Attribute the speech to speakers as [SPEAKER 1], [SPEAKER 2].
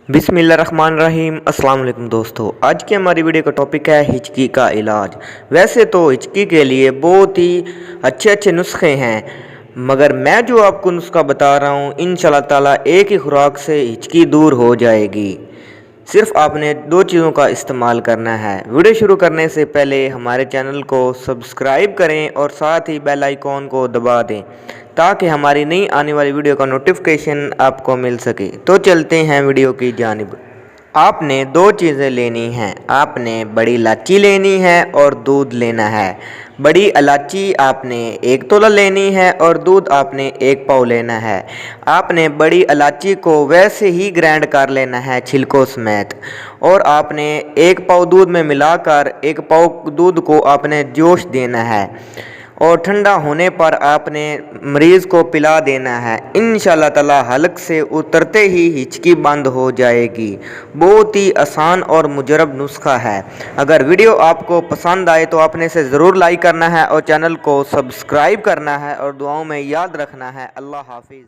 [SPEAKER 1] बिस्मिल्लाहिर्रहमानिर्रहीम। अस्सलाम वालेकुम दोस्तों, आज की हमारी वीडियो का टॉपिक है हिचकी का इलाज। वैसे तो हिचकी के लिए बहुत ही अच्छे नुस्खे हैं, मगर मैं जो आपको नुस्खा बता रहा हूँ इंशाल्लाह ताला एक ही खुराक से हिचकी दूर हो जाएगी। सिर्फ आपने दो चीज़ों का इस्तेमाल करना है। वीडियो शुरू करने से पहले हमारे चैनल को सब्सक्राइब करें और साथ ही बेल आइकॉन को दबा दें ताकि हमारी नई आने वाली वीडियो का नोटिफिकेशन आपको मिल सके। तो चलते हैं वीडियो की जानिब। आपने दो चीज़ें लेनी हैं। आपने बड़ी इलायची लेनी है और दूध लेना है। बड़ी इलायची आपने 1 तोला लेनी है और दूध आपने 1 पाव लेना है। आपने बड़ी इलायची को वैसे ही ग्राइंड कर लेना है छिलकों समेत, और आपने 1 पाव दूध में मिलाकर 1 पाव दूध को आपने जोश देना है और ठंडा होने पर आपने मरीज़ को पिला देना है। इंशाल्लाह ताला हलक से उतरते ही हिचकी बंद हो जाएगी। बहुत ही आसान और मुजरब नुस्खा है। अगर वीडियो आपको पसंद आए तो आपने इसे ज़रूर लाइक करना है और चैनल को सब्सक्राइब करना है और दुआओं में याद रखना है। अल्लाह हाफिज़।